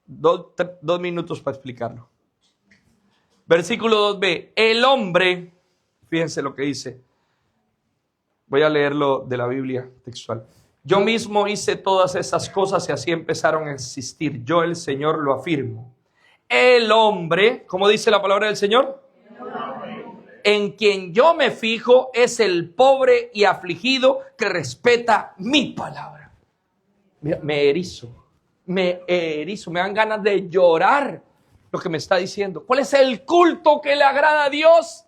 2 minutos para explicarlo. Versículo 2b. El hombre, fíjense lo que dice. Voy a leerlo de la Biblia textual. Yo mismo hice todas esas cosas y así empezaron a existir. Yo, el Señor, lo afirmo. El hombre, ¿cómo dice la palabra del Señor? En quien yo me fijo es el pobre y afligido que respeta mi palabra. Me erizo, me dan ganas de llorar lo que me está diciendo. ¿Cuál es el culto que le agrada a Dios?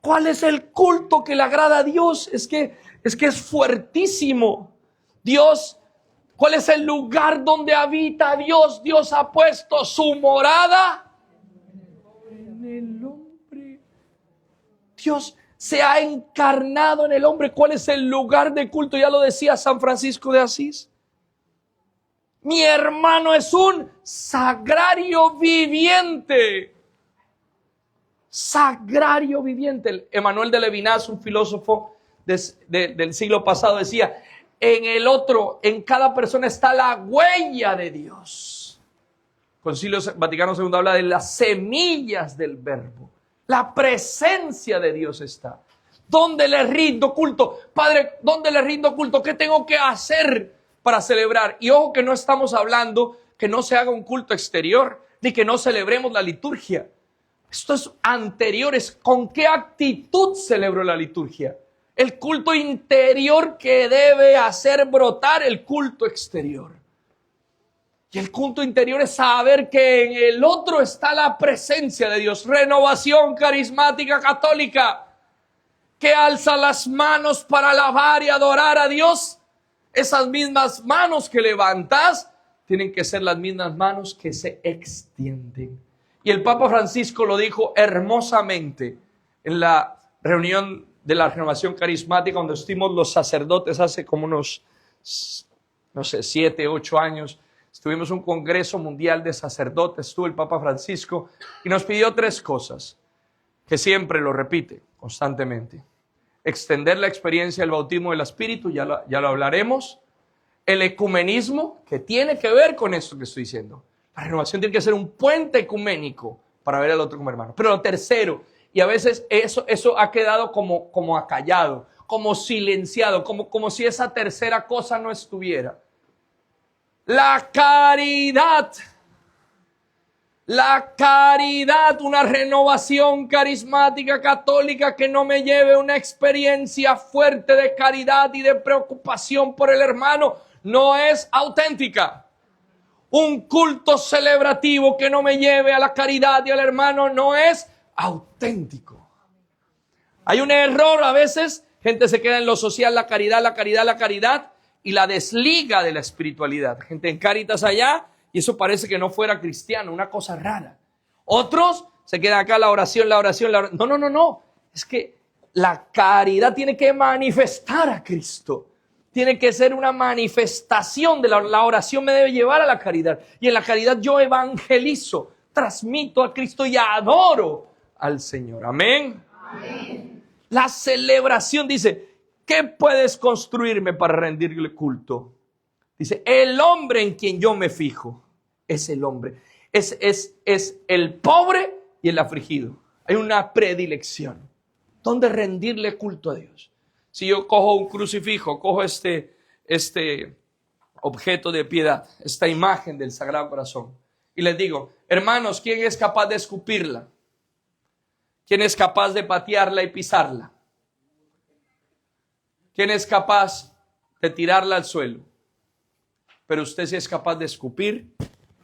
¿Cuál es el culto que le agrada a Dios? Es que es fuertísimo. Dios, ¿cuál es el lugar donde habita Dios? Dios ha puesto su morada en el hombre. Dios se ha encarnado en el hombre. ¿Cuál es el lugar de culto? Ya lo decía San Francisco de Asís. Mi hermano es un sagrario viviente. Sagrario viviente. Emmanuel de Levinas, un filósofo del siglo pasado, decía, en cada persona está la huella de Dios. Concilio Vaticano II habla de las semillas del verbo. La presencia de Dios está. ¿Dónde le rindo culto? Padre, ¿dónde le rindo culto? ¿Qué tengo que hacer para celebrar? Y ojo que no estamos hablando que no se haga un culto exterior, ni que no celebremos la liturgia. Esto es anterior, es con qué actitud celebro la liturgia. El culto interior que debe hacer brotar el culto exterior. Y el culto interior es saber que en el otro está la presencia de Dios. Renovación carismática católica que alza las manos para alabar y adorar a Dios. Esas mismas manos que levantas tienen que ser las mismas manos que se extienden. Y el Papa Francisco lo dijo hermosamente en la reunión de la renovación carismática donde estuvimos los sacerdotes hace como unos, 7, 8 años. Tuvimos un congreso mundial de sacerdotes, estuvo el Papa Francisco y nos pidió 3 cosas, que siempre lo repite constantemente. Extender la experiencia del bautismo del Espíritu, ya lo hablaremos. El ecumenismo, que tiene que ver con esto que estoy diciendo. La renovación tiene que ser un puente ecuménico para ver al otro como hermano. Pero lo tercero, y a veces eso ha quedado como acallado, como silenciado, como si esa tercera cosa no estuviera. La caridad. La caridad, una renovación carismática católica que no me lleve a una experiencia fuerte de caridad y de preocupación por el hermano, no es auténtica. Un culto celebrativo que no me lleve a la caridad y al hermano no es auténtico. Hay un error a veces, gente se queda en lo social, la caridad, la caridad, la caridad, y la desliga de la espiritualidad. Gente en Cáritas allá, y eso parece que no fuera cristiano, una cosa rara. Otros se quedan acá, la oración, la oración, la oración. No. Es que la caridad tiene que manifestar a Cristo. Tiene que ser una manifestación de la oración me debe llevar a la caridad. Y en la caridad yo evangelizo, transmito a Cristo y adoro al Señor. Amén. Amén. La celebración dice, ¿qué puedes construirme para rendirle culto? Dice, el hombre en quien yo me fijo es el hombre. Es el pobre y el afligido. Hay una predilección. ¿Dónde rendirle culto a Dios? Si yo cojo un crucifijo, cojo este objeto de piedad, esta imagen del Sagrado Corazón, y les digo, hermanos, ¿quién es capaz de escupirla? ¿Quién es capaz de patearla y pisarla? ¿Quién es capaz de tirarla al suelo? Pero usted sí es capaz de escupir,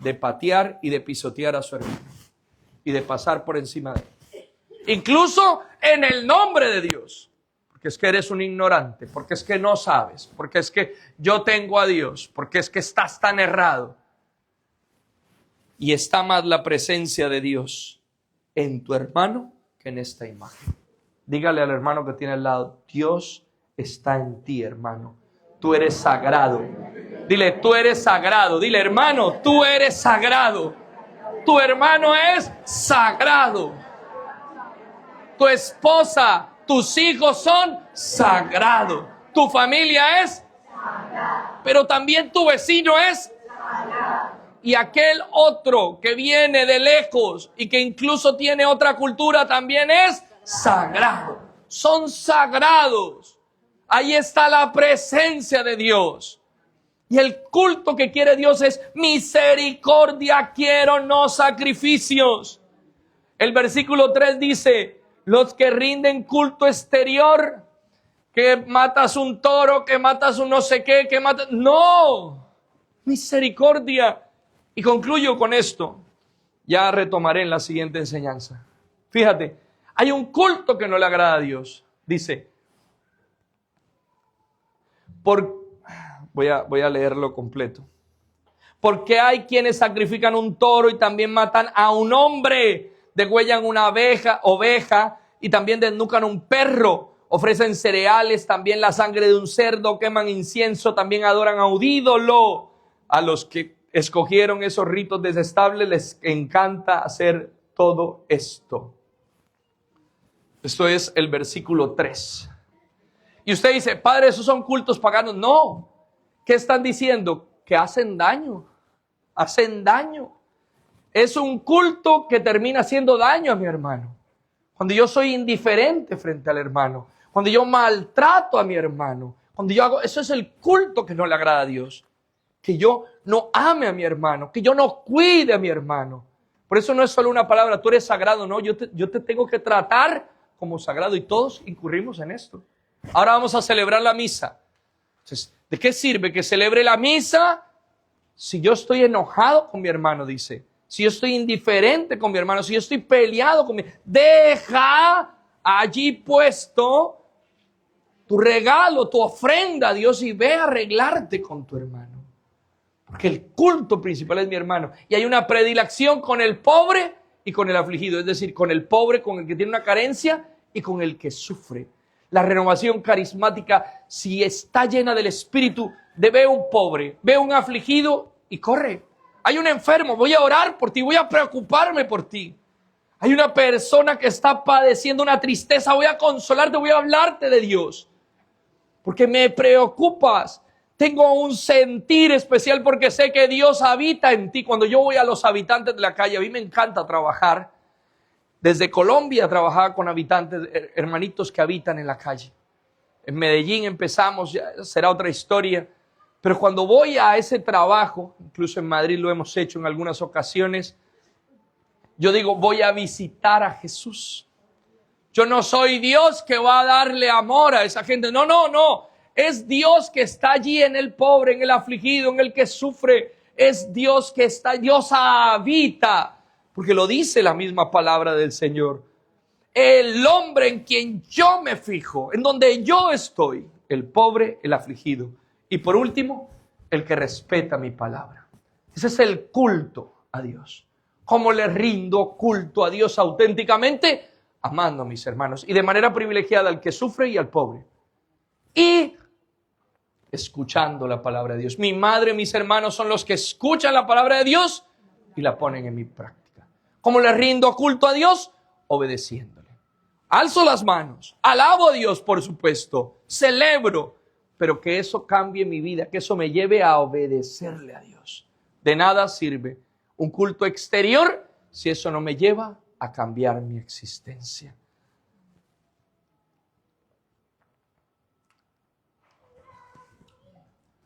de patear y de pisotear a su hermano y de pasar por encima de él. Incluso en el nombre de Dios. Porque es que eres un ignorante, porque es que no sabes, porque es que yo tengo a Dios, porque es que estás tan errado. Y está más la presencia de Dios en tu hermano que en esta imagen. Dígale al hermano que tiene al lado, Dios está en ti, hermano. Tú eres sagrado. Dile, tú eres sagrado. Dile, hermano, tú eres sagrado. Tu hermano es sagrado. Tu esposa, tus hijos son sagrados. Tu familia es sagrada. Pero también tu vecino es sagrado. Y aquel otro que viene de lejos y que incluso tiene otra cultura también es sagrado. Son sagrados. Ahí está la presencia de Dios. Y el culto que quiere Dios es misericordia quiero, no sacrificios. El versículo 3 dice, los que rinden culto exterior, que matas un toro, que matas un no sé qué, que matas... No, misericordia. Y concluyo con esto. Ya retomaré en la siguiente enseñanza. Fíjate, hay un culto que no le agrada a Dios. Dice, voy a leerlo completo. Porque hay quienes sacrifican un toro y también matan a un hombre, degüellan una oveja y también desnucan un perro, ofrecen cereales, también la sangre de un cerdo, queman incienso, también adoran a un ídolo. A los que escogieron esos ritos detestables les encanta hacer todo esto. Esto es el versículo 3. Y usted dice, padre, esos son cultos paganos. No. ¿Qué están diciendo? Que hacen daño. Hacen daño. Es un culto que termina haciendo daño a mi hermano. Cuando yo soy indiferente frente al hermano. Cuando yo maltrato a mi hermano. Cuando yo hago, eso es el culto que no le agrada a Dios. Que yo no ame a mi hermano. Que yo no cuide a mi hermano. Por eso no es solo una palabra, tú eres sagrado. No, yo te tengo que tratar como sagrado. Y todos incurrimos en esto. Ahora vamos a celebrar la misa. Entonces, ¿de qué sirve que celebre la misa si yo estoy enojado con mi hermano? Dice, si yo estoy indiferente con mi hermano, si yo estoy peleado con mi hermano, deja allí puesto tu regalo, tu ofrenda a Dios y ve a arreglarte con tu hermano. Porque el culto principal es mi hermano. Y hay una predilección con el pobre y con el afligido. Es decir, con el pobre, con el que tiene una carencia y con el que sufre. La renovación carismática, si está llena del Espíritu, ve un pobre, ve un afligido y corre. Hay un enfermo, voy a orar por ti, voy a preocuparme por ti. Hay una persona que está padeciendo una tristeza, voy a consolarte, voy a hablarte de Dios. Porque me preocupas. Tengo un sentir especial porque sé que Dios habita en ti. Cuando yo voy a los habitantes de la calle, a mí me encanta trabajar. Desde Colombia trabajaba con habitantes, hermanitos que habitan en la calle. En Medellín empezamos, ya será otra historia, Pero cuando voy a ese trabajo, incluso en Madrid lo hemos hecho en algunas ocasiones, yo digo, voy a visitar a Jesús. Yo no soy Dios que va a darle amor a esa gente. No, no, no. Es Dios que está allí en el pobre, en el afligido, en el que sufre. Es Dios que está, Dios habita. Porque lo dice la misma palabra del Señor. El hombre en quien yo me fijo, en donde yo estoy, el pobre, el afligido. Y por último, el que respeta mi palabra. Ese es el culto a Dios. ¿Cómo le rindo culto a Dios auténticamente? Amando a mis hermanos y de manera privilegiada al que sufre y al pobre. Y escuchando la palabra de Dios. Mi madre, mis hermanos son los que escuchan la palabra de Dios y la ponen en mi práctica. ¿Cómo le rindo culto a Dios? Obedeciéndole. Alzo las manos, alabo a Dios, por supuesto, celebro, pero que eso cambie mi vida, que eso me lleve a obedecerle a Dios. De nada sirve un culto exterior si eso no me lleva a cambiar mi existencia.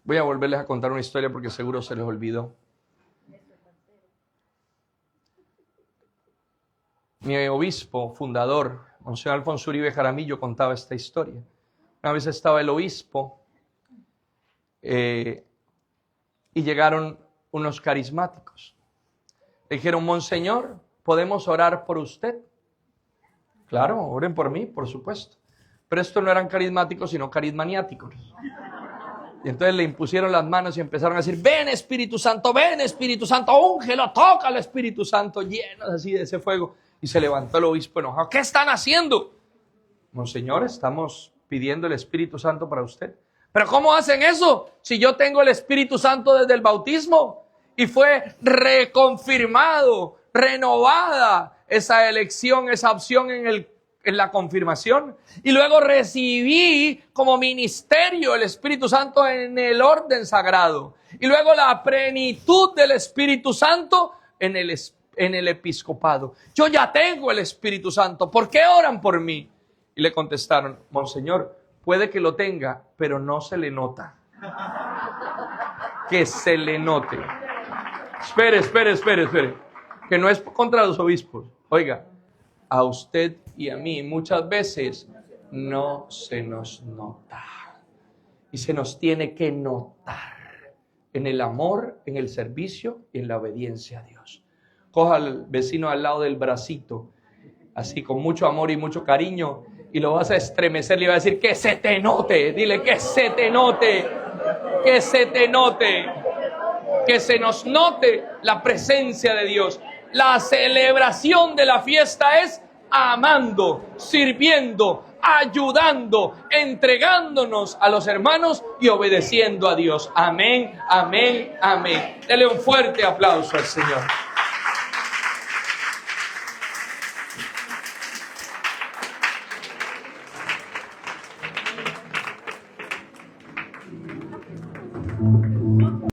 Voy a volverles a contar una historia porque seguro se les olvidó. Mi obispo fundador, Monseñor Alfonso Uribe Jaramillo, contaba esta historia. Una vez estaba el obispo y llegaron unos carismáticos. Le dijeron, Monseñor, ¿podemos orar por usted? Claro, oren por mí, por supuesto. Pero estos no eran carismáticos, sino carismaniáticos. Y entonces le impusieron las manos y empezaron a decir, ven Espíritu Santo, úngelo, toca al Espíritu Santo, llenos así de ese fuego. Y se levantó el obispo enojado. ¿Qué están haciendo? Monseñor, estamos pidiendo el Espíritu Santo para usted. ¿Pero cómo hacen eso? Si yo tengo el Espíritu Santo desde el bautismo y fue reconfirmado, renovada esa elección, esa opción en la confirmación. Y luego recibí como ministerio el Espíritu Santo en el orden sagrado. Y luego la plenitud del Espíritu Santo en el episcopado. Yo ya tengo el Espíritu Santo. ¿Por qué oran por mí? Y le contestaron, Monseñor, puede que lo tenga, pero no se le nota. Que se le note. Espere. Que no es contra los obispos. Oiga, a usted y a mí muchas veces no se nos nota. Y se nos tiene que notar en el amor, en el servicio y en la obediencia a Dios. Coja al vecino al lado del bracito, así con mucho amor y mucho cariño, y lo vas a estremecer, le va a decir que se te note. Dile que se te note, que se te note, que se nos note la presencia de Dios. La celebración de la fiesta es amando, sirviendo, ayudando, entregándonos a los hermanos y obedeciendo a Dios. Amén, amén, amén. Dele un fuerte aplauso al Señor.